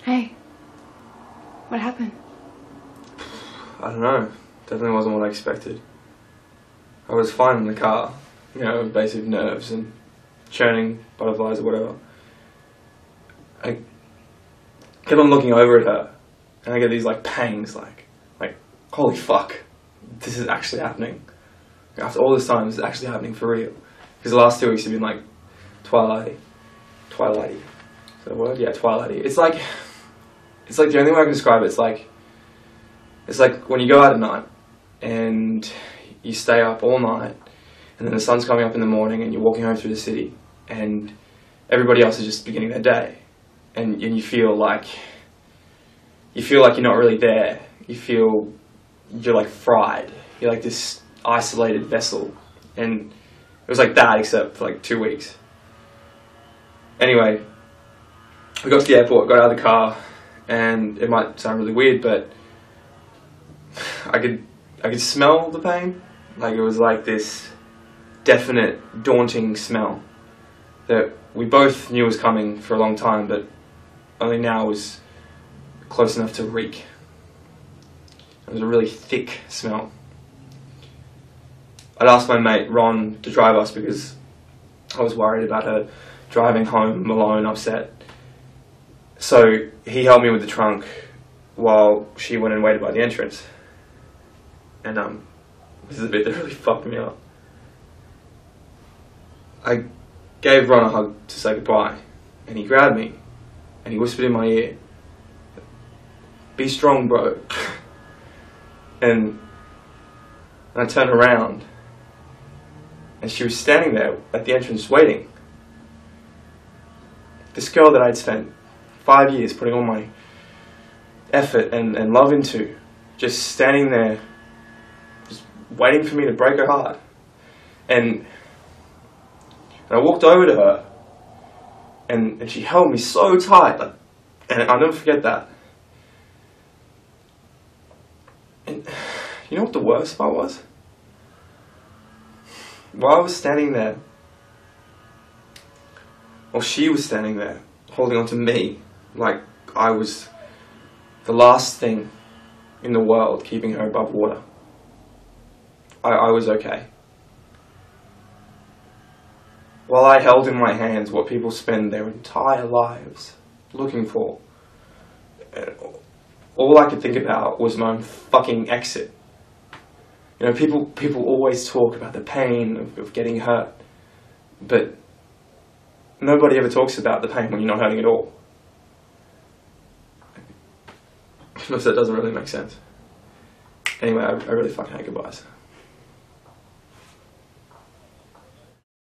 Hey, what happened? I don't know. Definitely wasn't what I expected. I was fine in the car, you know, basic nerves and churning butterflies or whatever. I kept on looking over at her, and I get these like pangs, like holy fuck, this is actually happening. After all this time, this is actually happening for real. Because the last 2 weeks have been like twilighty. Is that a word? Yeah, twilighty. It's like the only way I can describe it. It's like when you go out at night and you stay up all night, and then the sun's coming up in the morning, and you're walking home through the city, and everybody else is just beginning their day, and you feel like you're not really there. You feel you're like fried. You're like this isolated vessel, and it was like that except for like 2 weeks. Anyway, we got to the airport, got out of the car, and it might sound really weird, but I could smell the pain. Like it was like this definite, daunting smell that we both knew was coming for a long time, but only now was close enough to reek. It was a really thick smell. I'd asked my mate Ron to drive us because I was worried about her driving home alone, upset. So he helped me with the trunk while she went and waited by the entrance. And this is the bit that really fucked me up. I gave Ron a hug to say goodbye, and he grabbed me and he whispered in my ear, "Be strong, bro." And I turned around, and she was standing there at the entrance waiting. This girl that I'd spent 5 years putting all my effort and love into, just standing there, just waiting for me to break her heart. And I walked over to her, and she held me so tight, and I'll never forget that. And you know what the worst part was? While I was standing there, or she was standing there, holding on to me, like I was the last thing in the world keeping her above water. I was okay. While I held in my hands what people spend their entire lives looking for, all I could think about was my own fucking exit. You know, people always talk about the pain of getting hurt, but nobody ever talks about the pain when you're not hurting at all. That doesn't really make sense. Anyway, I really fucking hate goodbyes.